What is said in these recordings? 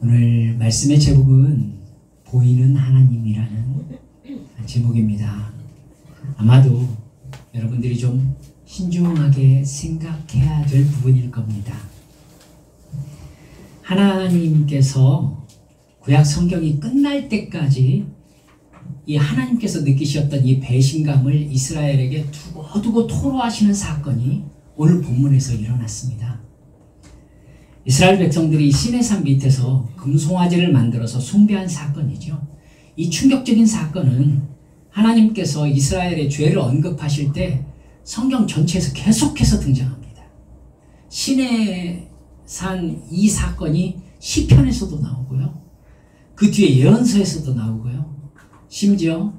오늘 말씀의 제목은 보이는 하나님이라는 제목입니다. 아마도 여러분들이 좀 신중하게 생각해야 될 부분일 겁니다. 하나님께서 구약 성경이 끝날 때까지 이 하나님께서 느끼셨던 이 배신감을 이스라엘에게 두고두고 토로하시는 사건이 오늘 본문에서 일어났습니다. 이스라엘 백성들이 시내산 밑에서 금송아지를 만들어서 숭배한 사건이죠. 이 충격적인 사건은 하나님께서 이스라엘의 죄를 언급하실 때 성경 전체에서 계속해서 등장합니다. 시내산 이 사건이 시편에서도 나오고요. 그 뒤에 예언서에서도 나오고요. 심지어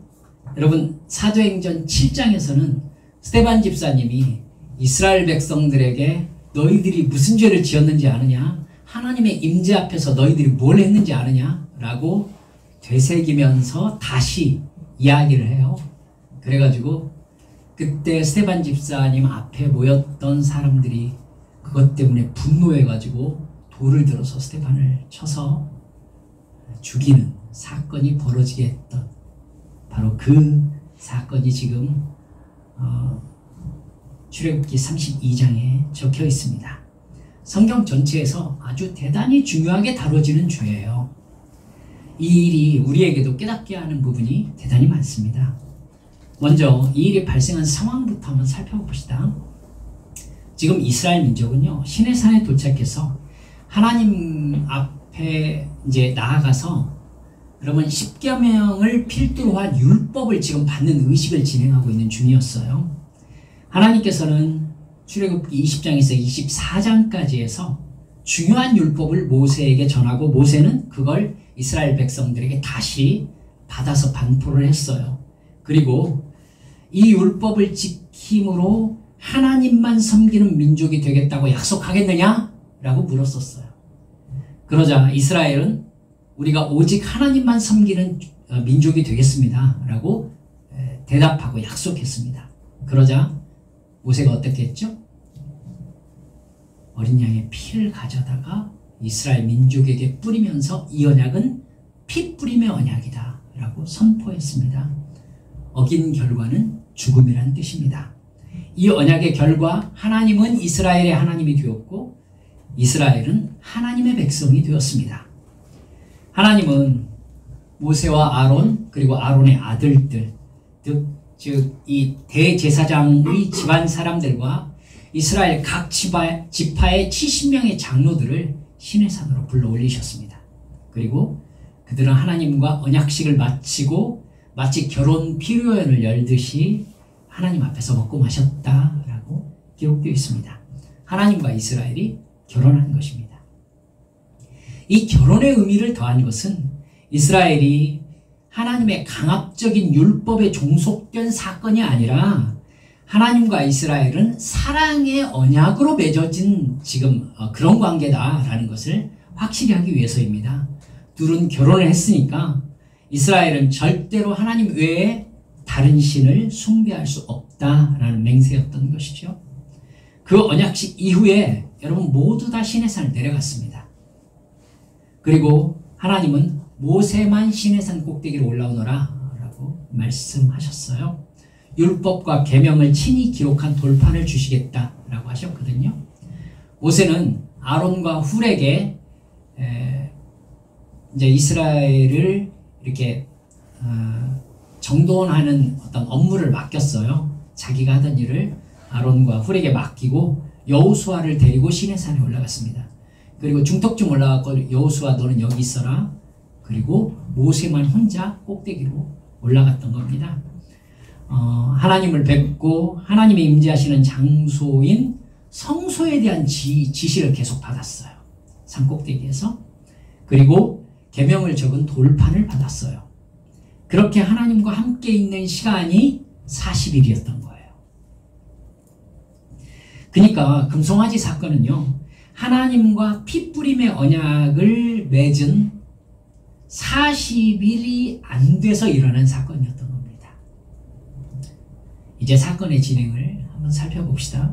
여러분 사도행전 7장에서는 스데반 집사님이 이스라엘 백성들에게 너희들이 무슨 죄를 지었는지 아느냐? 하나님의 임재 앞에서 너희들이 뭘 했는지 아느냐? 라고 되새기면서 다시 이야기를 해요. 그래가지고 그때 스데반 집사님 앞에 모였던 사람들이 그것 때문에 분노해가지고 돌을 들어서 스데반을 쳐서 죽이는 사건이 벌어지게 했던 바로 그 사건이 지금 출애굽기 32장에 적혀 있습니다. 성경 전체에서 아주 대단히 중요하게 다뤄지는 죄예요. 이 일이 우리에게도 깨닫게 하는 부분이 대단히 많습니다. 먼저 이 일이 발생한 상황부터 한번 살펴봅시다. 지금 이스라엘 민족은요, 시내산에 도착해서 하나님 앞에 이제 나아가서 여러분 십계명을 필두로 한 율법을 지금 받는 의식을 진행하고 있는 중이었어요. 하나님께서는 출애굽기 20장에서 24장까지 해서 중요한 율법을 모세에게 전하고 모세는 그걸 이스라엘 백성들에게 다시 받아서 반포를 했어요. 그리고 이 율법을 지킴으로 하나님만 섬기는 민족이 되겠다고 약속하겠느냐? 라고 물었었어요. 그러자 이스라엘은 우리가 오직 하나님만 섬기는 민족이 되겠습니다. 라고 대답하고 약속했습니다. 그러자 모세가 어떻게 했죠? 어린 양의 피를 가져다가 이스라엘 민족에게 뿌리면서 이 언약은 피 뿌림의 언약이다 라고 선포했습니다. 어긴 결과는 죽음이란 뜻입니다. 이 언약의 결과 하나님은 이스라엘의 하나님이 되었고 이스라엘은 하나님의 백성이 되었습니다. 하나님은 모세와 아론 그리고 아론의 아들들 즉 이 대제사장의 집안 사람들과 이스라엘 각 지파의 70명의 장로들을 시내산으로 불러 올리셨습니다. 그리고 그들은 하나님과 언약식을 마치고 마치 결혼 피로연을 열듯이 하나님 앞에서 먹고 마셨다라고 기록되어 있습니다. 하나님과 이스라엘이 결혼한 것입니다. 이 결혼의 의미를 더한 것은 이스라엘이 하나님의 강압적인 율법에 종속된 사건이 아니라 하나님과 이스라엘은 사랑의 언약으로 맺어진 지금 그런 관계다라는 것을 확실히 하기 위해서입니다. 둘은 결혼을 했으니까 이스라엘은 절대로 하나님 외에 다른 신을 숭배할 수 없다라는 맹세였던 것이죠. 그 언약식 이후에 여러분 모두 다 시내산을 내려갔습니다. 그리고 하나님은 모세만 시내산 꼭대기로 올라오너라 라고 말씀하셨어요. 율법과 계명을 친히 기록한 돌판을 주시겠다라고 하셨거든요. 모세는 아론과 훌에게 이제 이스라엘을 이렇게 정돈하는 어떤 업무를 맡겼어요. 자기가 하던 일을 아론과 훌에게 맡기고 여호수아를 데리고 시내산에 올라갔습니다. 그리고 중턱쯤 올라가고 여호수아 너는 여기 있어라. 그리고 모세만 혼자 꼭대기로 올라갔던 겁니다. 하나님을 뵙고 하나님이 임재하시는 장소인 성소에 대한 지시를 계속 받았어요. 산 꼭대기에서. 그리고 계명을 적은 돌판을 받았어요. 그렇게 하나님과 함께 있는 시간이 40일이었던 거예요. 그러니까 금송아지 사건은요, 하나님과 피 뿌림의 언약을 맺은 40일이 안 돼서 일어난 사건이었던 겁니다. 이제 사건의 진행을 한번 살펴봅시다.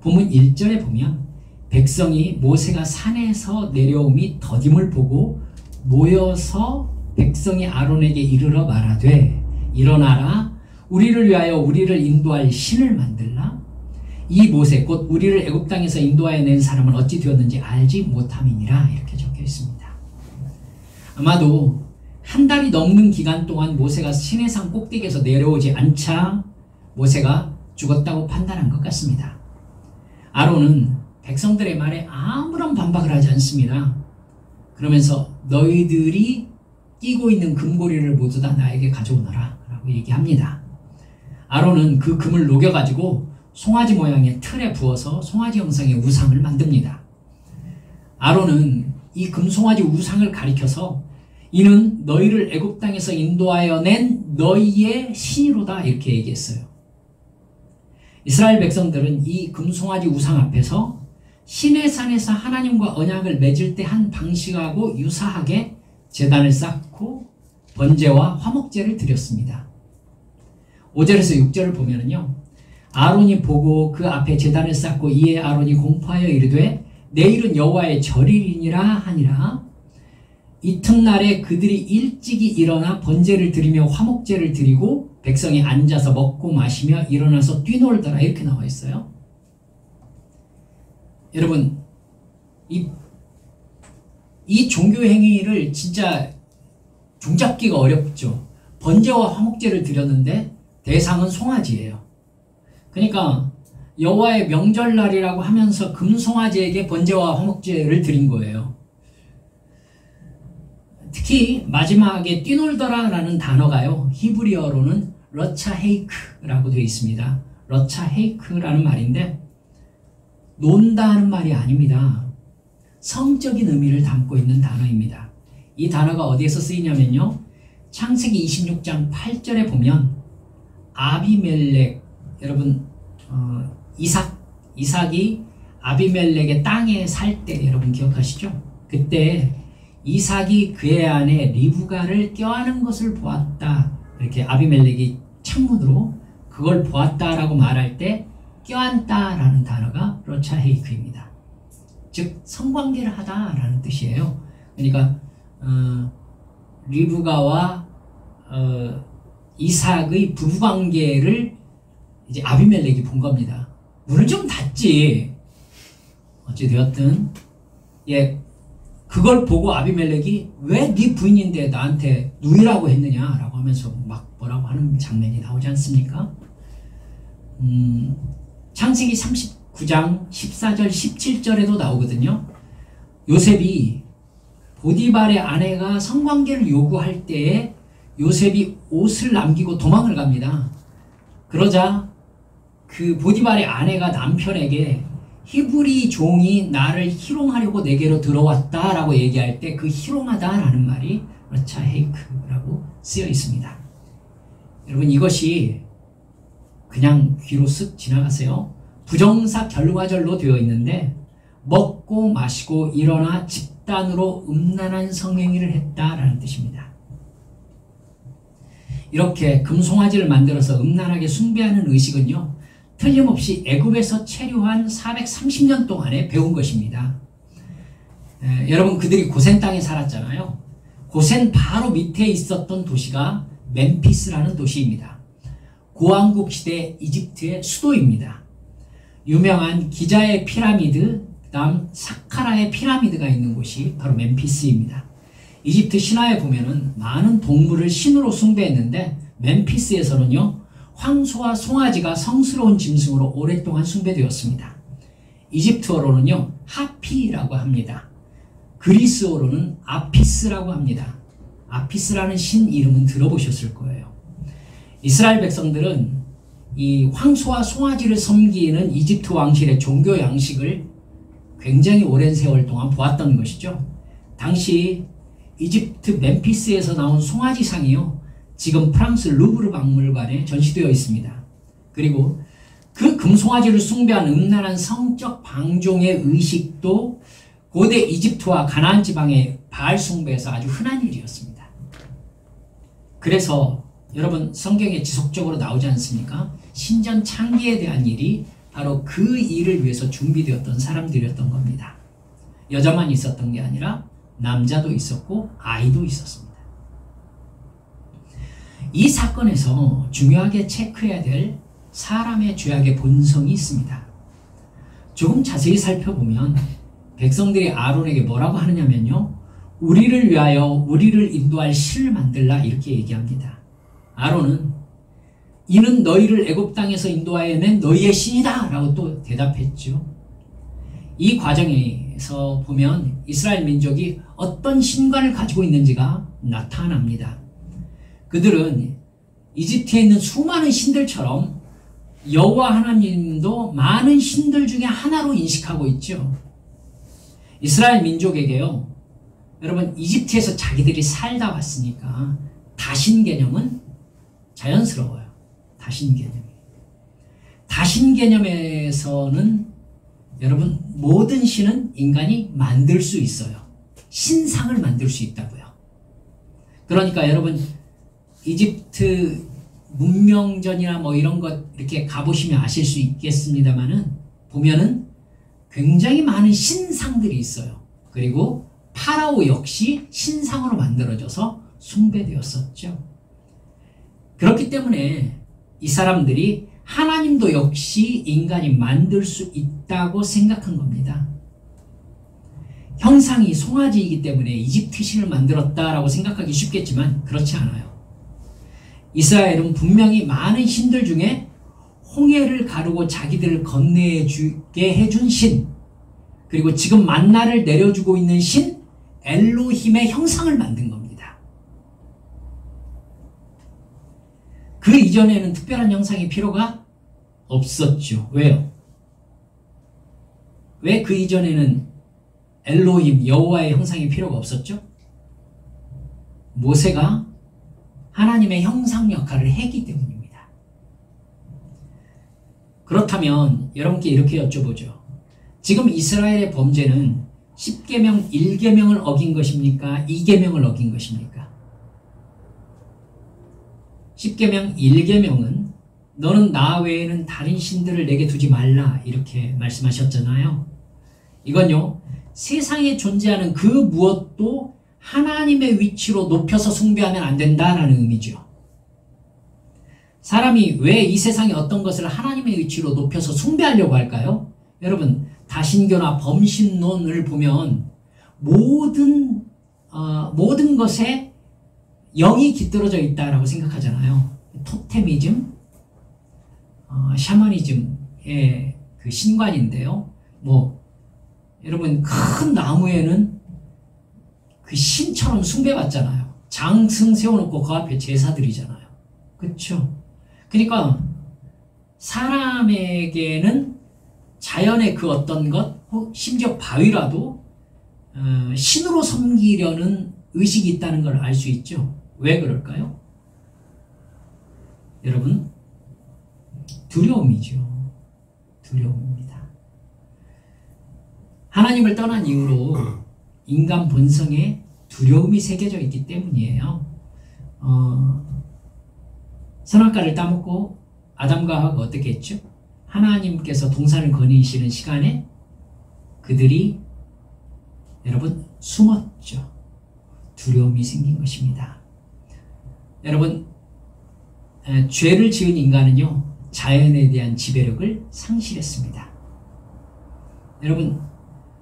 본문 1절에 보면 백성이 모세가 산에서 내려옴이 더딤을 보고 모여서 백성이 아론에게 이르러 말하되 일어나라 우리를 위하여 우리를 인도할 신을 만들라. 이 모세 곧 우리를 애굽 땅에서 인도하여 낸 사람은 어찌 되었는지 알지 못함이니라. 이렇게 적혀 있습니다. 아마도 한 달이 넘는 기간 동안 모세가 시내산 꼭대기에서 내려오지 않자 모세가 죽었다고 판단한 것 같습니다. 아론은 백성들의 말에 아무런 반박을 하지 않습니다. 그러면서 너희들이 끼고 있는 금고리를 모두 다 나에게 가져오너라 라고 얘기합니다. 아론은 그 금을 녹여가지고 송아지 모양의 틀에 부어서 송아지 형상의 우상을 만듭니다. 아론은 이 금송아지 우상을 가리켜서 이는 너희를 애굽 땅에서 인도하여 낸 너희의 신이로다 이렇게 얘기했어요. 이스라엘 백성들은 이 금송아지 우상 앞에서 시내산에서 하나님과 언약을 맺을 때 한 방식하고 유사하게 제단을 쌓고 번제와 화목제를 드렸습니다. 5절에서 6절을 보면은요, 아론이 보고 그 앞에 제단을 쌓고 이에 아론이 공포하여 이르되 내일은 여호와의 절일이니라 하니라. 이튿날에 그들이 일찍이 일어나 번제를 드리며 화목제를 드리고 백성이 앉아서 먹고 마시며 일어나서 뛰놀더라 이렇게 나와 있어요. 여러분 이 종교 행위를 진짜 종잡기가 어렵죠. 번제와 화목제를 드렸는데 대상은 송아지예요. 그러니까 여호와의 명절날이라고 하면서 금송아지에게 번제와 화목제를 드린 거예요. 특히 마지막에 뛰놀더라 라는 단어가요, 히브리어로는 러차헤이크라고 되어 있습니다. 러차헤이크라는 말인데 논다 하는 말이 아닙니다. 성적인 의미를 담고 있는 단어입니다. 이 단어가 어디에서 쓰이냐면요, 창세기 26장 8절에 보면 아비멜렉, 여러분 이삭이 아비멜렉의 땅에 살 때 여러분 기억하시죠? 그때 이삭이 그의 아내 리브가를 껴안은 것을 보았다. 이렇게 아비멜렉이 창문으로 그걸 보았다라고 말할 때 껴안다라는 단어가 러차헤이크입니다. 즉 성관계를 하다라는 뜻이에요. 그러니까 리브가와 이삭의 부부관계를 이제 아비멜렉이 본 겁니다. 문을 좀 닫지. 어찌되었든 그걸 보고 아비멜렉이 왜 네 부인인데 나한테 누이라고 했느냐라고 하면서 막 뭐라고 하는 장면이 나오지 않습니까? 창세기 39장 14절 17절에도 나오거든요. 요셉이 보디발의 아내가 성관계를 요구할 때에 요셉이 옷을 남기고 도망을 갑니다. 그러자 그 보디발의 아내가 남편에게 히브리 종이 나를 희롱하려고 내게로 들어왔다라고 얘기할 때 그 희롱하다라는 말이 러차헤이크라고 쓰여 있습니다. 여러분 이것이 그냥 귀로 쓱 지나가세요. 부정사 결과절로 되어 있는데 먹고 마시고 일어나 집단으로 음란한 성행위를 했다라는 뜻입니다. 이렇게 금송아지를 만들어서 음란하게 숭배하는 의식은요, 틀림없이 애굽에서 체류한 430년 동안에 배운 것입니다. 여러분 그들이 고센 땅에 살았잖아요. 고센 바로 밑에 있었던 도시가 멤피스라는 도시입니다. 고왕국 시대 이집트의 수도입니다. 유명한 기자의 피라미드, 그다음 사카라의 피라미드가 있는 곳이 바로 멤피스입니다. 이집트 신화에 보면은 많은 동물을 신으로 숭배했는데 멤피스에서는요, 황소와 송아지가 성스러운 짐승으로 오랫동안 숭배되었습니다. 이집트어로는요 하피라고 합니다. 그리스어로는 아피스라고 합니다. 아피스라는 신 이름은 들어보셨을 거예요. 이스라엘 백성들은 이 황소와 송아지를 섬기는 이집트 왕실의 종교 양식을 굉장히 오랜 세월 동안 보았던 것이죠. 당시 이집트 멤피스에서 나온 송아지상이요, 지금 프랑스 루브르 박물관에 전시되어 있습니다. 그리고 그 금송아지를 숭배한 음란한 성적 방종의 의식도 고대 이집트와 가나안 지방의 바알 숭배에서 아주 흔한 일이었습니다. 그래서 여러분 성경에 지속적으로 나오지 않습니까? 신전 창기에 대한 일이 바로 그 일을 위해서 준비되었던 사람들이었던 겁니다. 여자만 있었던 게 아니라 남자도 있었고 아이도 있었습니다. 이 사건에서 중요하게 체크해야 될 사람의 죄악의 본성이 있습니다. 조금 자세히 살펴보면 백성들이 아론에게 뭐라고 하느냐면요, 우리를 위하여 우리를 인도할 신을 만들라 이렇게 얘기합니다. 아론은 이는 너희를 애굽 땅에서 인도하여 낸 너희의 신이다 라고 또 대답했죠. 이 과정에서 보면 이스라엘 민족이 어떤 신관을 가지고 있는지가 나타납니다. 그들은 이집트에 있는 수많은 신들처럼 여호와 하나님도 많은 신들 중에 하나로 인식하고 있죠. 이스라엘 민족에게요, 여러분 이집트에서 자기들이 살다 왔으니까 다신 개념은 자연스러워요. 다신 개념. 다신 개념에서는 여러분 모든 신은 인간이 만들 수 있어요. 신상을 만들 수 있다고요. 그러니까 여러분 이집트 문명전이나 뭐 이런 것 이렇게 가보시면 아실 수 있겠습니다만은 보면은 굉장히 많은 신상들이 있어요. 그리고 파라오 역시 신상으로 만들어져서 숭배되었었죠. 그렇기 때문에 이 사람들이 하나님도 역시 인간이 만들 수 있다고 생각한 겁니다. 형상이 송아지이기 때문에 이집트 신을 만들었다라고 생각하기 쉽겠지만 그렇지 않아요. 이스라엘은 분명히 많은 신들 중에 홍해를 가르고 자기들을 건네주게 해준 신, 그리고 지금 만나를 내려주고 있는 신 엘로힘의 형상을 만든 겁니다. 그 이전에는 특별한 형상이 필요가 없었죠. 왜요? 왜 그 이전에는 엘로힘 여호와의 형상이 필요가 없었죠? 모세가 하나님의 형상 역할을 했기 때문입니다. 그렇다면 여러분께 이렇게 여쭤보죠. 지금 이스라엘의 범죄는 10계명 1계명을 어긴 것입니까? 2계명을 어긴 것입니까? 10계명 1계명은 너는 나 외에는 다른 신들을 내게 두지 말라 이렇게 말씀하셨잖아요. 이건요, 세상에 존재하는 그 무엇도 하나님의 위치로 높여서 숭배하면 안 된다라는 의미죠. 사람이 왜 이 세상의 어떤 것을 하나님의 위치로 높여서 숭배하려고 할까요? 여러분 다신교나 범신론을 보면 모든 것에 영이 깃들어져 있다라고 생각하잖아요. 토테미즘, 샤머니즘의 그 신관인데요. 여러분 큰 나무에는 그 신처럼 숭배받잖아요. 장승 세워놓고 그 앞에 제사드리잖아요. 그렇죠? 그러니까 사람에게는 자연의 그 어떤 것, 심지어 바위라도 신으로 섬기려는 의식이 있다는 걸 알 수 있죠. 왜 그럴까요? 여러분 두려움이죠. 두려움입니다. 하나님을 떠난 이후로 인간 본성에 두려움이 새겨져 있기 때문이에요. 선악과를 따먹고 아담과 하와가 어떻게 했죠? 하나님께서 동산을 거니시는 시간에 그들이 여러분 숨었죠. 두려움이 생긴 것입니다. 여러분 죄를 지은 인간은요 자연에 대한 지배력을 상실했습니다. 여러분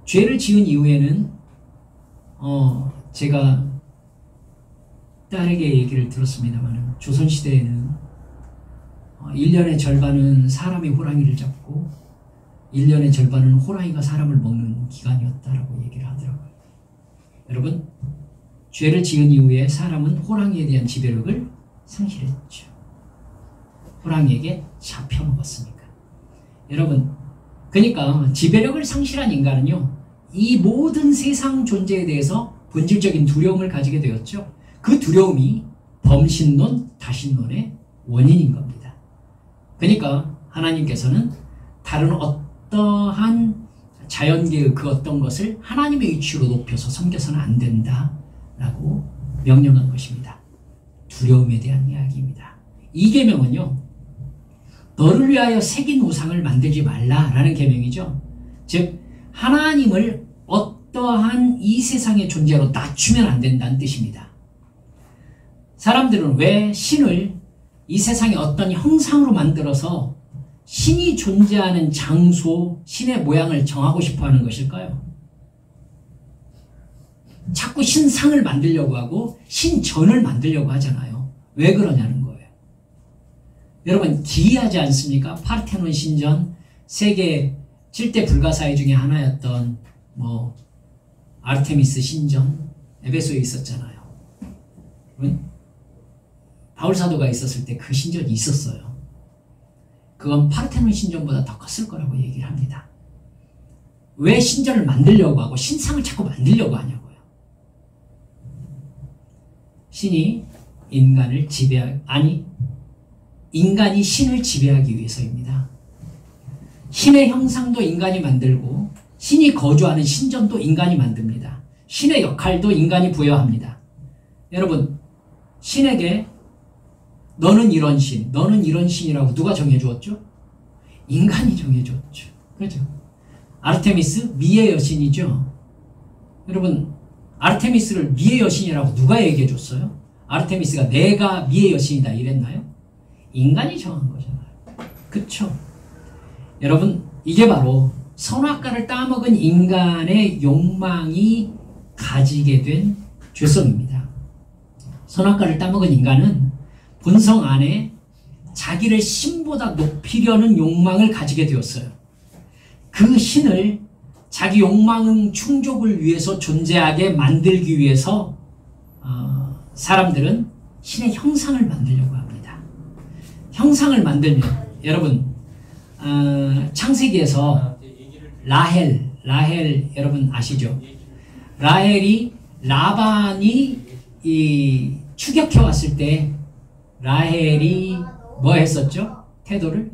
죄를 지은 이후에는 제가 딸에게 얘기를 들었습니다만 조선시대에는 1년의 절반은 사람이 호랑이를 잡고 1년의 절반은 호랑이가 사람을 먹는 기간이었다라고 얘기를 하더라고요. 여러분 죄를 지은 이후에 사람은 호랑이에 대한 지배력을 상실했죠. 호랑이에게 잡혀먹었으니까. 여러분 그러니까 지배력을 상실한 인간은요 이 모든 세상 존재에 대해서 본질적인 두려움을 가지게 되었죠. 그 두려움이 범신론, 다신론의 원인인 겁니다. 그러니까 하나님께서는 다른 어떠한 자연계의 그 어떤 것을 하나님의 위치로 높여서 섬겨서는 안 된다라고 명령한 것입니다. 두려움에 대한 이야기입니다. 2계명은요 너를 위하여 새긴 우상을 만들지 말라라는 계명이죠. 즉 하나님을 어떤 어떠한 이 세상의 존재로 낮추면 안 된다는 뜻입니다. 사람들은 왜 신을 이 세상의 어떤 형상으로 만들어서 신이 존재하는 장소, 신의 모양을 정하고 싶어 하는 것일까요? 자꾸 신상을 만들려고 하고 신전을 만들려고 하잖아요. 왜 그러냐는 거예요. 여러분 기이하지 않습니까? 파르테논 신전, 세계 7대 불가사의 중에 하나였던 아르테미스 신전, 에베소에 있었잖아요. 바울 사도가 있었을 때 그 신전이 있었어요. 그건 파르테논 신전보다 더 컸을 거라고 얘기를 합니다. 왜 신전을 만들려고 하고 신상을 자꾸 만들려고 하냐고요. 신이 인간을 인간이 신을 지배하기 위해서입니다. 신의 형상도 인간이 만들고 신이 거주하는 신전도 인간이 만듭니다. 신의 역할도 인간이 부여합니다. 여러분, 신에게 너는 이런 신, 너는 이런 신이라고 누가 정해주었죠? 인간이 정해줬죠. 그렇죠? 아르테미스, 미의 여신이죠. 여러분, 아르테미스를 미의 여신이라고 누가 얘기해줬어요? 아르테미스가 내가 미의 여신이다 이랬나요? 인간이 정한 거잖아요. 그쵸? 여러분, 이게 바로 선악과를 따먹은 인간의 욕망이 가지게 된 죄성입니다. 선악과를 따먹은 인간은 본성 안에 자기를 신보다 높이려는 욕망을 가지게 되었어요. 그 신을 자기 욕망 충족을 위해서 존재하게 만들기 위해서 사람들은 신의 형상을 만들려고 합니다. 형상을 만들면 여러분 창세기에서 라헬 여러분 아시죠? 라헬이 라반이 추격해 왔을 때 라헬이 뭐 했었죠? 태도를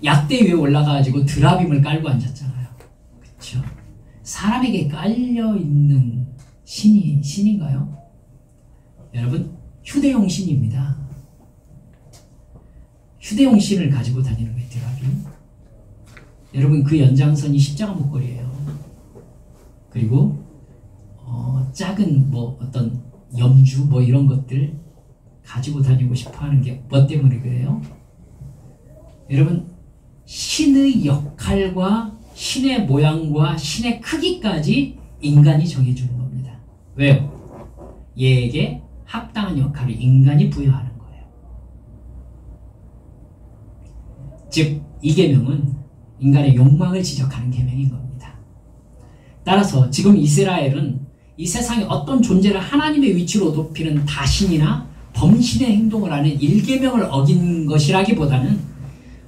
약대 위에 올라가가지고 드라빔을 깔고 앉았잖아요. 그쵸? 사람에게 깔려있는 신인가요? 여러분, 휴대용 신입니다. 휴대용 신을 가지고 다니는 거예요, 드라빔. 여러분, 그 연장선이 십자가 목걸이에요. 그리고 작은 어떤 염주 이런 것들 가지고 다니고 싶어 하는 게 뭐 때문에 그래요? 여러분, 신의 역할과 신의 모양과 신의 크기까지 인간이 정해주는 겁니다. 왜요? 얘에게 합당한 역할을 인간이 부여하는 거예요. 즉, 이 계명은 인간의 욕망을 지적하는 계명인 겁니다. 따라서 지금 이스라엘은 이 세상의 어떤 존재를 하나님의 위치로 높이는 다신이나 범신의 행동을 하는 1계명을 어긴 것이라기보다는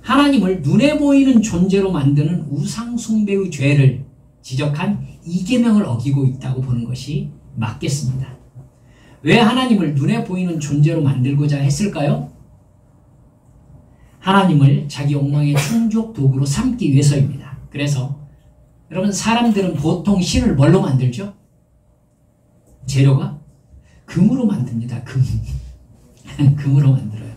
하나님을 눈에 보이는 존재로 만드는 우상 숭배의 죄를 지적한 2계명을 어기고 있다고 보는 것이 맞겠습니다. 왜 하나님을 눈에 보이는 존재로 만들고자 했을까요? 하나님을 자기 욕망의 충족 도구로 삼기 위해서입니다. 그래서 여러분, 사람들은 보통 신을 뭘로 만들죠? 재료가? 금으로 만듭니다. 금으로 만들어요.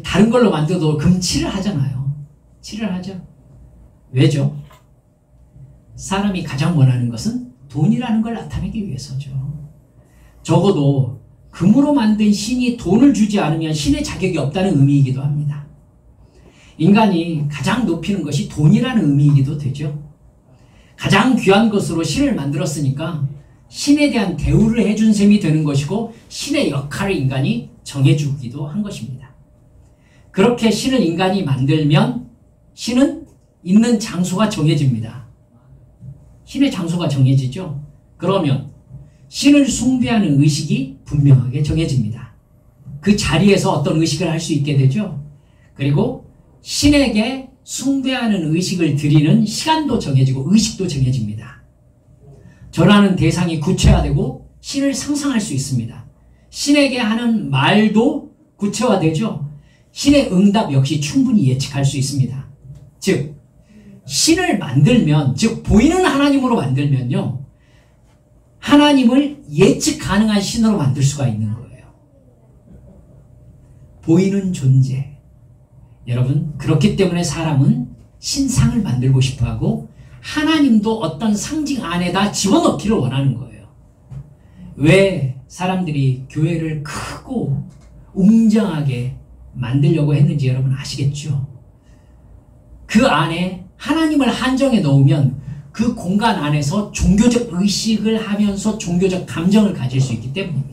다른 걸로 만들어도 금칠을 하잖아요. 칠을 하죠. 왜죠? 사람이 가장 원하는 것은 돈이라는 걸 나타내기 위해서죠. 적어도 금으로 만든 신이 돈을 주지 않으면 신의 자격이 없다는 의미이기도 합니다. 인간이 가장 높이는 것이 돈이라는 의미이기도 되죠. 가장 귀한 것으로 신을 만들었으니까 신에 대한 대우를 해준 셈이 되는 것이고 신의 역할을 인간이 정해주기도 한 것입니다. 그렇게 신을 인간이 만들면 신은 있는 장소가 정해집니다. 신의 장소가 정해지죠. 그러면 신을 숭배하는 의식이 분명하게 정해집니다. 그 자리에서 어떤 의식을 할 수 있게 되죠. 그리고 신에게 숭배하는 의식을 드리는 시간도 정해지고 의식도 정해집니다. 전하는 대상이 구체화되고 신을 상상할 수 있습니다. 신에게 하는 말도 구체화되죠. 신의 응답 역시 충분히 예측할 수 있습니다. 즉, 신을 만들면, 즉 보이는 하나님으로 만들면요, 하나님을 예측 가능한 신으로 만들 수가 있는 거예요. 보이는 존재. 여러분, 그렇기 때문에 사람은 신상을 만들고 싶어하고 하나님도 어떤 상징 안에다 집어넣기를 원하는 거예요. 왜 사람들이 교회를 크고 웅장하게 만들려고 했는지 여러분 아시겠죠? 그 안에 하나님을 한정해 놓으면 그 공간 안에서 종교적 의식을 하면서 종교적 감정을 가질 수 있기 때문입니다.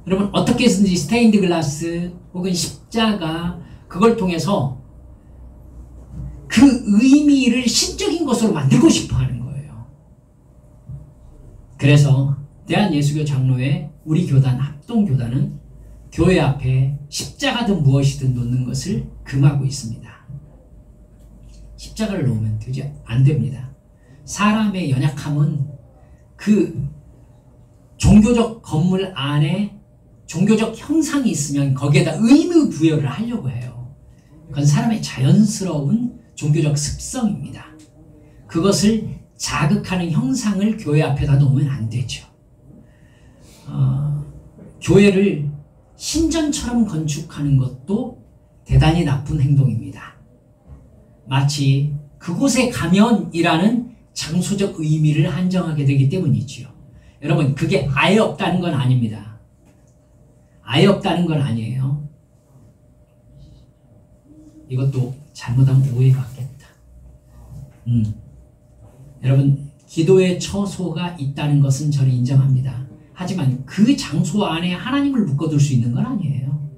여러분 어떻게 해서든지 스테인드 글라스 혹은 십자가 그걸 통해서 그 의미를 신적인 것으로 만들고 싶어 하는 거예요. 그래서 대한예수교 장로회 우리 교단 합동교단은 교회 앞에 십자가든 무엇이든 놓는 것을 금하고 있습니다. 십자가를 놓으면 되지 안 됩니다. 사람의 연약함은 그 종교적 건물 안에 종교적 형상이 있으면 거기에다 의미 부여를 하려고 해요. 그건 사람의 자연스러운 종교적 습성입니다. 그것을 자극하는 형상을 교회 앞에다 놓으면 안 되죠. 교회를 신전처럼 건축하는 것도 대단히 나쁜 행동입니다. 마치 그곳에 가면이라는 장소적 의미를 한정하게 되기 때문이지요. 여러분 그게 아예 없다는 건 아닙니다. 아예 없다는 건 아니에요. 이것도 잘못하면 오해받겠다. 여러분 기도의 처소가 있다는 것은 저는 인정합니다. 하지만 그 장소 안에 하나님을 묶어둘 수 있는 건 아니에요.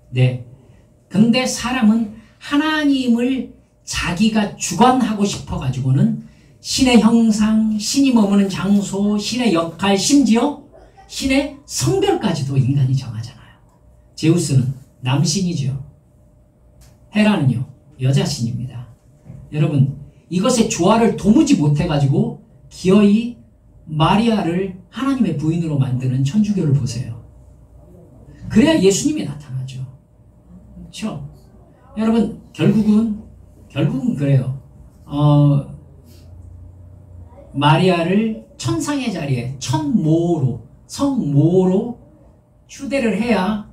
네. 근데 사람은 하나님을 자기가 주관하고 싶어 가지고는 신의 형상, 신이 머무는 장소, 신의 역할, 심지어 신의 성별까지도 인간이 정하잖아요. 제우스는 남신이죠. 헤라는요 여자신입니다. 여러분 이것의 조화를 도무지 못해가지고 기어이 마리아를 하나님의 부인으로 만드는 천주교를 보세요. 그래야 예수님이 나타나죠. 그렇죠? 여러분 결국은 그래요. 마리아를 천상의 자리에 천모로 성모로 휴대를 해야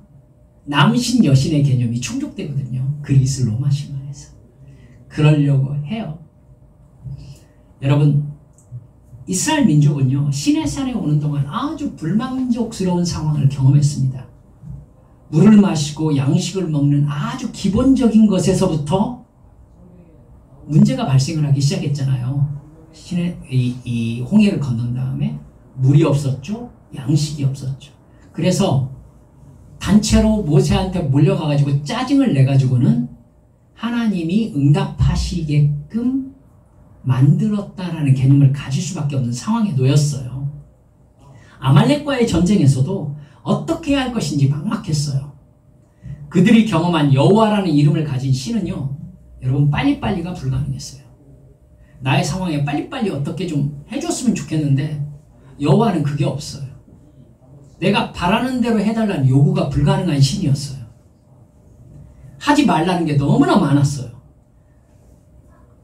남신 여신의 개념이 충족되거든요. 그리스 로마 신화에서. 그러려고 해요. 여러분 이스라엘 민족은요 시내산에 오는 동안 아주 불만족스러운 상황을 경험했습니다. 물을 마시고 양식을 먹는 아주 기본적인 것에서부터 문제가 발생을 하기 시작했잖아요. 이 홍해를 건넌 다음에 물이 없었죠. 양식이 없었죠. 그래서 단체로 모세한테 몰려가가지고 짜증을 내가지고는 하나님이 응답하시게끔 만들었다라는 개념을 가질 수밖에 없는 상황에 놓였어요. 아말렉과의 전쟁에서도 어떻게 해야 할 것인지 막막했어요. 그들이 경험한 여호와라는 이름을 가진 신은요 여러분 빨리빨리가 불가능했어요. 나의 상황에 빨리빨리 어떻게 좀 해줬으면 좋겠는데 여호와는 그게 없어요. 내가 바라는 대로 해달라는 요구가 불가능한 신이었어요. 하지 말라는 게 너무나 많았어요.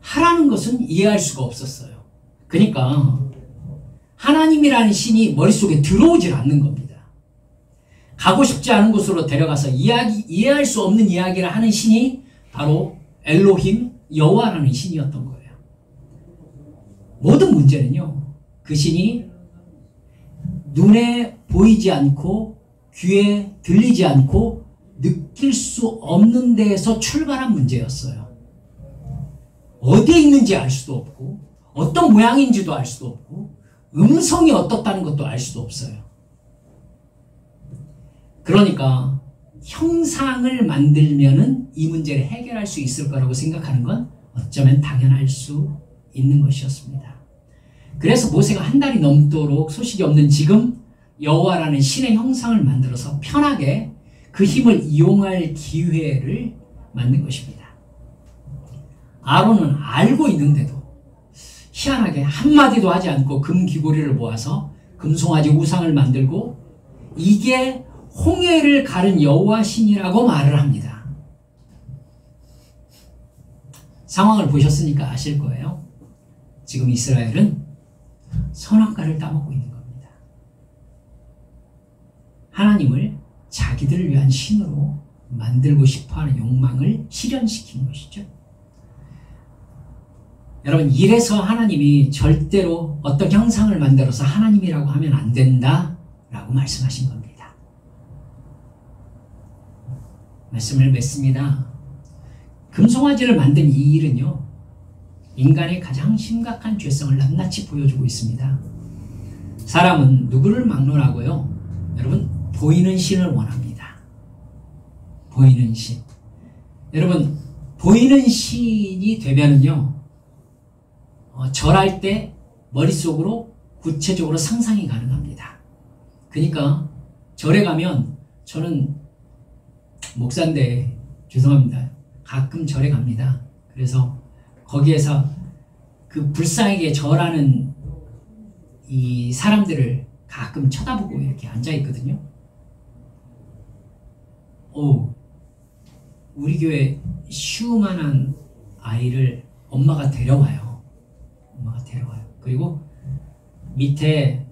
하라는 것은 이해할 수가 없었어요. 그러니까 하나님이라는 신이 머릿속에 들어오질 않는 겁니다. 가고 싶지 않은 곳으로 데려가서 이해할 수 없는 이야기를 하는 신이 바로 엘로힘 여호와라는 신이었던 거예요. 모든 문제는요 그 신이 눈에 보이지 않고 귀에 들리지 않고 느낄 수 없는 데에서 출발한 문제였어요. 어디에 있는지 알 수도 없고 어떤 모양인지도 알 수도 없고 음성이 어떻다는 것도 알 수도 없어요. 그러니까 형상을 만들면은 이 문제를 해결할 수 있을 거라고 생각하는 건 어쩌면 당연할 수 있는 것이었습니다. 그래서 모세가 한 달이 넘도록 소식이 없는 지금 여호와라는 신의 형상을 만들어서 편하게 그 힘을 이용할 기회를 만든 것입니다. 아론은 알고 있는데도 희한하게 한마디도 하지 않고 금귀고리를 모아서 금송아지 우상을 만들고 이게 홍해를 가른 여호와 신이라고 말을 합니다. 상황을 보셨으니까 아실 거예요. 지금 이스라엘은 선악과를 따먹고 있는 겁니다. 하나님을 자기들을 위한 신으로 만들고 싶어하는 욕망을 실현시킨 것이죠. 여러분, 이래서 하나님이 절대로 어떤 형상을 만들어서 하나님이라고 하면 안 된다라고 말씀하신 겁니다. 말씀을 맺습니다. 금송아지를 만든 이 일은요, 인간의 가장 심각한 죄성을 낱낱이 보여주고 있습니다. 사람은 누구를 막론하고요, 여러분, 보이는 신을 원합니다. 보이는 신. 여러분, 보이는 신이 되면은요, 절할 때 머릿속으로 구체적으로 상상이 가능합니다. 그러니까 절에 가면, 저는 목사인데 죄송합니다. 가끔 절에 갑니다. 그래서 거기에서 그 불쌍하게 절하는 이 사람들을 가끔 쳐다보고 이렇게 앉아있거든요. 우리 교회 슈만한 아이를 엄마가 데려와요. 그리고 밑에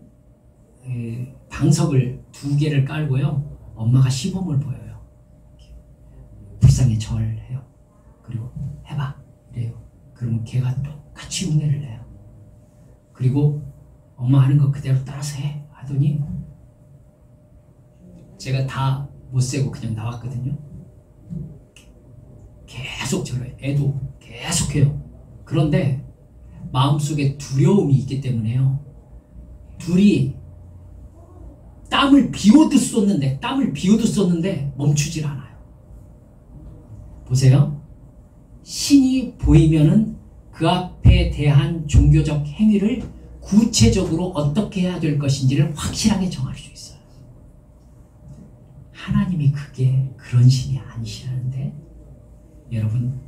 방석을 2개를 깔고요, 엄마가 시범을 보여요. 불쌍히 절해요. 그리고 해봐 이래요. 그러면 걔가 똑같이 흉내를 내요. 그리고 엄마 하는 거 그대로 따라서 해 하더니 제가 다 못 세고 그냥 나왔거든요. 계속 절해요. 애도 계속 해요. 그런데 마음속에 두려움이 있기 때문에요, 둘이 땀을 비오듯 쏟는데 멈추질 않아요. 보세요. 신이 보이면은 그 앞에 대한 종교적 행위를 구체적으로 어떻게 해야 될 것인지를 확실하게 정할 수 있어요. 하나님이 그런 신이 아니시라는데, 여러분,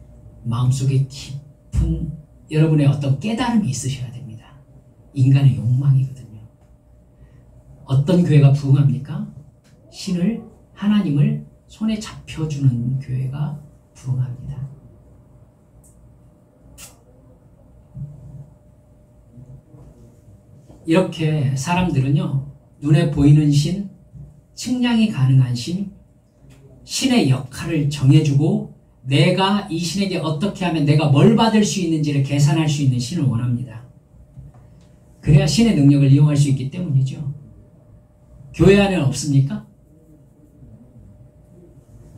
마음속에 깊은 여러분의 어떤 깨달음이 있으셔야 됩니다. 인간의 욕망이거든요. 어떤 교회가 부흥합니까? 하나님을 손에 잡혀주는 교회가 부흥합니다. 이렇게 사람들은요, 눈에 보이는 신, 측량이 가능한 신, 신의 역할을 정해주고 내가 이 신에게 어떻게 하면 내가 뭘 받을 수 있는지를 계산할 수 있는 신을 원합니다. 그래야 신의 능력을 이용할 수 있기 때문이죠. 교회 안에는 없습니까?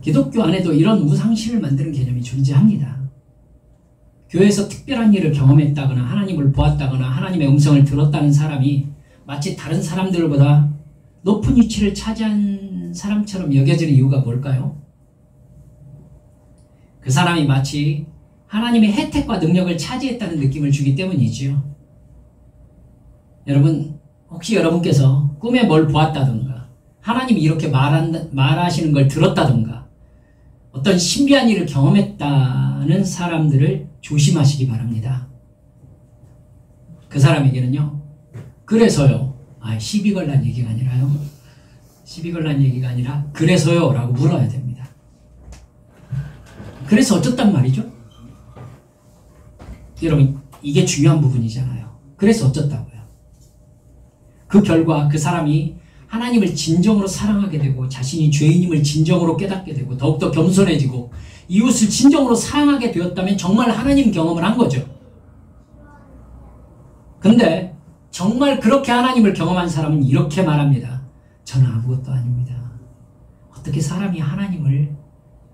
기독교 안에도 이런 우상신을 만드는 개념이 존재합니다. 교회에서 특별한 일을 경험했다거나 하나님을 보았다거나 하나님의 음성을 들었다는 사람이 마치 다른 사람들보다 높은 위치를 차지한 사람처럼 여겨지는 이유가 뭘까요? 그 사람이 마치 하나님의 혜택과 능력을 차지했다는 느낌을 주기 때문이지요. 여러분, 혹시 여러분께서 꿈에 뭘 보았다던가 하나님이 이렇게 말하시는 걸 들었다던가 어떤 신비한 일을 경험했다는 사람들을 조심하시기 바랍니다. 그 사람에게는요, 그래서요, 시비 걸란 얘기가 아니라요, 그래서요 라고 물어야 됩니다. 그래서 어쨌단 말이죠? 여러분, 이게 중요한 부분이잖아요. 그래서 어쨌다고요? 그 결과 그 사람이 하나님을 진정으로 사랑하게 되고 자신이 죄인임을 진정으로 깨닫게 되고 더욱더 겸손해지고 이웃을 진정으로 사랑하게 되었다면 정말 하나님 경험을 한 거죠. 근데 정말 그렇게 하나님을 경험한 사람은 이렇게 말합니다. 저는 아무것도 아닙니다. 어떻게 사람이 하나님을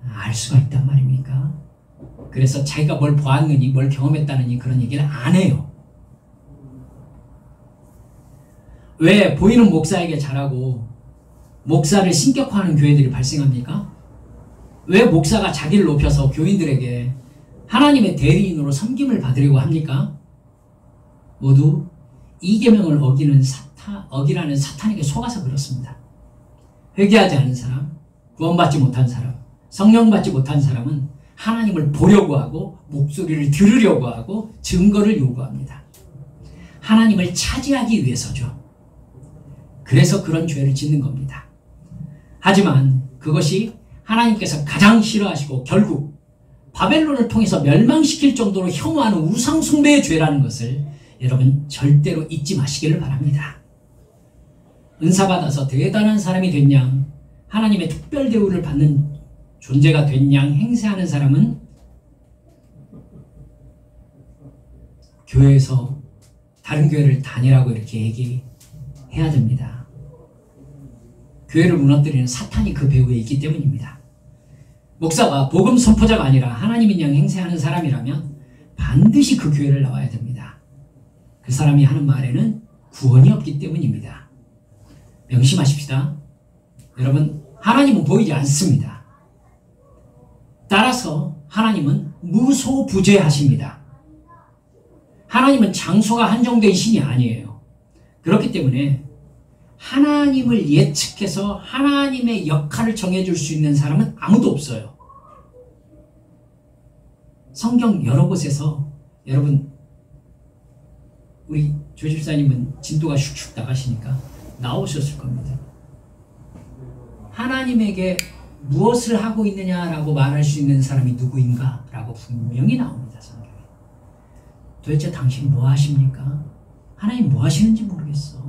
알 수가 있단 말입니까? 그래서 자기가 뭘 보았느니 뭘 경험했다느니 그런 얘기를 안 해요. 왜 보이는 목사에게 잘하고 목사를 신격화하는 교회들이 발생합니까? 왜 목사가 자기를 높여서 교인들에게 하나님의 대리인으로 섬김을 받으려고 합니까? 모두 이 계명을 어기라는 사탄에게 속아서 그렇습니다. 회개하지 않은 사람, 구원받지 못한 사람, 성령 받지 못한 사람은 하나님을 보려고 하고 목소리를 들으려고 하고 증거를 요구합니다. 하나님을 차지하기 위해서죠. 그래서 그런 죄를 짓는 겁니다. 하지만 그것이 하나님께서 가장 싫어하시고 결국 바벨론을 통해서 멸망시킬 정도로 혐오하는 우상숭배의 죄라는 것을 여러분 절대로 잊지 마시기를 바랍니다. 은사받아서 대단한 사람이 된 양, 하나님의 특별 대우를 받는 존재가 된 양 행세하는 사람은 교회에서 다른 교회를 다니라고 이렇게 얘기해야 됩니다. 교회를 무너뜨리는 사탄이 그 배후에 있기 때문입니다. 목사가 복음 선포자가 아니라 하나님인 양 행세하는 사람이라면 반드시 그 교회를 나와야 됩니다. 그 사람이 하는 말에는 구원이 없기 때문입니다. 명심하십시다. 여러분, 하나님은 보이지 않습니다. 따라서 하나님은 무소부재하십니다. 하나님은 장소가 한정된 신이 아니에요. 그렇기 때문에 하나님을 예측해서 하나님의 역할을 정해줄 수 있는 사람은 아무도 없어요. 성경 여러 곳에서 여러분, 우리 조집사님은 진도가 슉슉 나가시니까 나오셨을 겁니다. 하나님에게 무엇을 하고 있느냐라고 말할 수 있는 사람이 누구인가? 라고 분명히 나옵니다. 성경에. 도대체 당신 뭐 하십니까? 하나님 뭐 하시는지 모르겠어.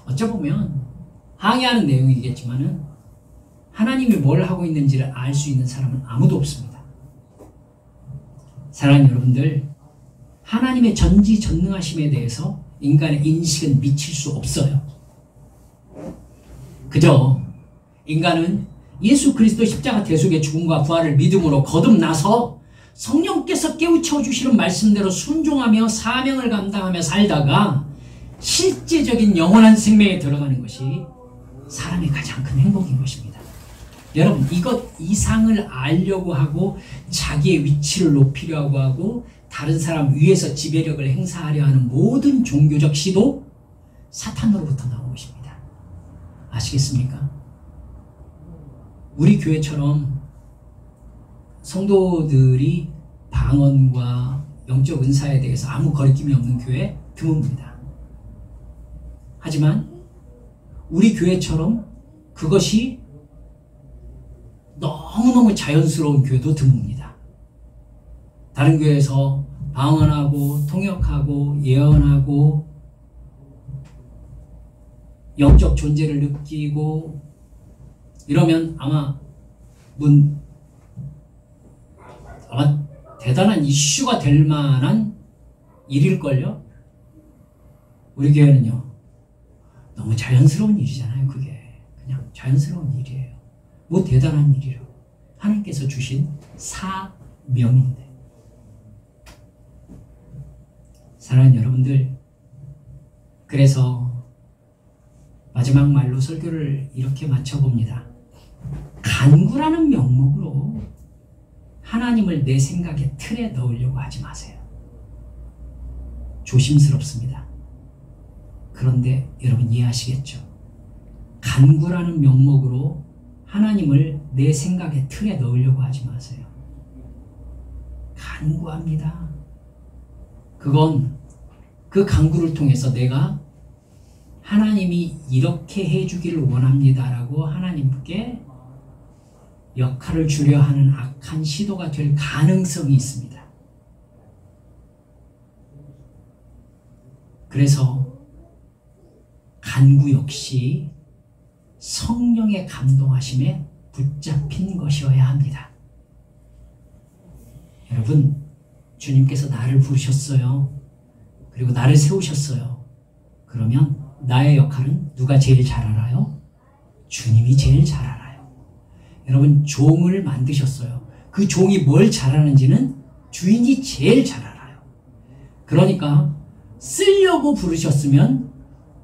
어쩌보면 항의하는 내용이겠지만은 하나님이 뭘 하고 있는지를 알 수 있는 사람은 아무도 없습니다. 사랑하는 여러분들, 하나님의 전지전능하심에 대해서 인간의 인식은 미칠 수 없어요. 그저 인간은 예수 그리스도 십자가 대속의 죽음과 부활을 믿음으로 거듭나서 성령께서 깨우쳐 주시는 말씀대로 순종하며 사명을 감당하며 살다가 실제적인 영원한 생명에 들어가는 것이 사람의 가장 큰 행복인 것입니다. 여러분, 이것 이상을 알려고 하고 자기의 위치를 높이려고 하고 다른 사람 위에서 지배력을 행사하려 하는 모든 종교적 시도 사탄으로부터 나온 것입니다. 아시겠습니까? 우리 교회처럼 성도들이 방언과 영적 은사에 대해서 아무 거리낌이 없는 교회 드뭅니다. 하지만 우리 교회처럼 그것이 너무너무 자연스러운 교회도 드뭅니다. 다른 교회에서 방언하고 통역하고 예언하고 영적 존재를 느끼고 이러면 아마 대단한 이슈가 될 만한 일일걸요? 우리 교회는요, 너무 자연스러운 일이잖아요. 그게 그냥 자연스러운 일이에요. 뭐 대단한 일이라고. 하나님께서 주신 사명인데. 사랑하는 여러분들, 그래서 마지막 말로 설교를 이렇게 마쳐봅니다. 간구라는 명목으로 하나님을 내 생각의 틀에 넣으려고 하지 마세요. 조심스럽습니다. 그런데 여러분 이해하시겠죠? 간구라는 명목으로 하나님을 내 생각의 틀에 넣으려고 하지 마세요. 간구합니다. 그건 그 간구를 통해서 내가 하나님이 이렇게 해주기를 원합니다라고 하나님께 역할을 주려 하는 악한 시도가 될 가능성이 있습니다. 그래서 간구 역시 성령의 감동하심에 붙잡힌 것이어야 합니다. 여러분, 주님께서 나를 부르셨어요. 그리고 나를 세우셨어요. 그러면 나의 역할은 누가 제일 잘 알아요? 주님이 제일 잘 알아요. 여러분, 종을 만드셨어요. 그 종이 뭘 잘하는지는 주인이 제일 잘 알아요. 그러니까 쓰려고 부르셨으면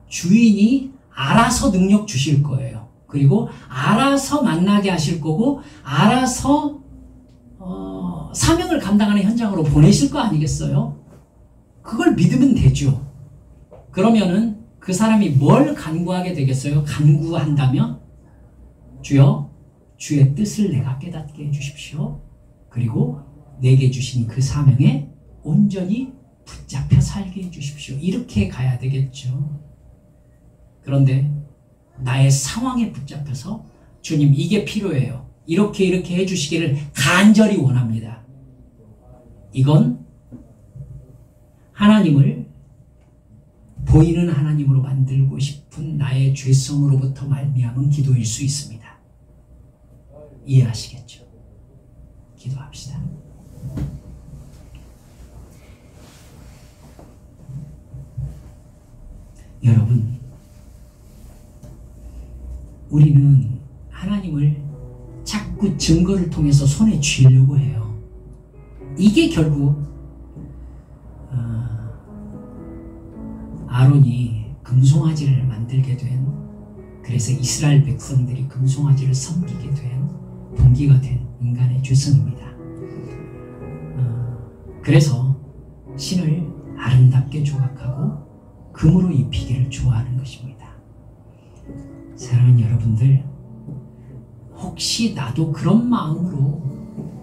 주인이 알아서 능력 주실 거예요. 그리고 알아서 만나게 하실 거고 알아서 사명을 감당하는 현장으로 보내실 거 아니겠어요? 그걸 믿으면 되죠. 그러면은 그 사람이 뭘 간구하게 되겠어요? 간구한다면 주여, 주의 뜻을 내가 깨닫게 해주십시오. 그리고 내게 주신 그 사명에 온전히 붙잡혀 살게 해주십시오. 이렇게 가야 되겠죠. 그런데 나의 상황에 붙잡혀서 주님 이게 필요해요. 이렇게 해주시기를 간절히 원합니다. 이건 하나님을 보이는 하나님으로 만들고 싶은 나의 죄성으로부터 말미암은 기도일 수 있습니다. 이해하시겠죠? 기도합시다. 여러분, 우리는 하나님을 자꾸 증거를 통해서 손에 쥐려고 해요. 이게 결국 아론이 금송아지를 만들게 된, 그래서 이스라엘 백성들이 금송아지를 섬기게 된 동기가 된 인간의 죄성입니다. 그래서 신을 아름답게 조각하고 금으로 입히기를 좋아하는 것입니다. 사랑하는 여러분들, 혹시 나도 그런 마음으로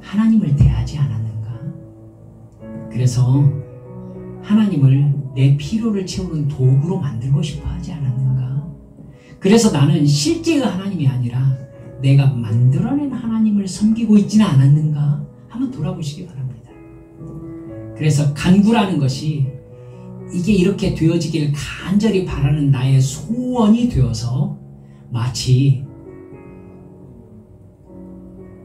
하나님을 대하지 않았는가? 그래서 하나님을 내 필요를 채우는 도구로 만들고 싶어 하지 않았는가? 그래서 나는 실제의 하나님이 아니라 내가 만들어낸 하나님을 섬기고 있지는 않았는가? 한번 돌아보시기 바랍니다. 그래서 간구라는 것이 이게 이렇게 되어지길 간절히 바라는 나의 소원이 되어서 마치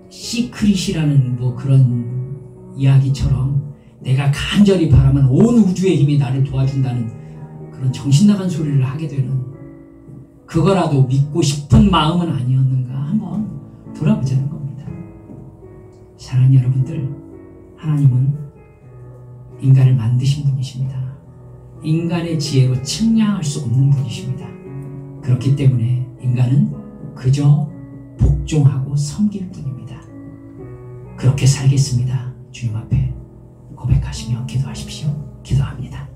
시크릿이라는 뭐 그런 이야기처럼 내가 간절히 바라면 온 우주의 힘이 나를 도와준다는 그런 정신나간 소리를 하게 되는, 그거라도 믿고 싶은 마음은 아니었는가 한번 돌아보자는 겁니다. 사랑하는 여러분들, 하나님은 인간을 만드신 분이십니다. 인간의 지혜로 측량할 수 없는 분이십니다. 그렇기 때문에 인간은 그저 복종하고 섬길 뿐입니다. 그렇게 살겠습니다. 주님 앞에 고백하시며 기도하십시오. 기도합니다.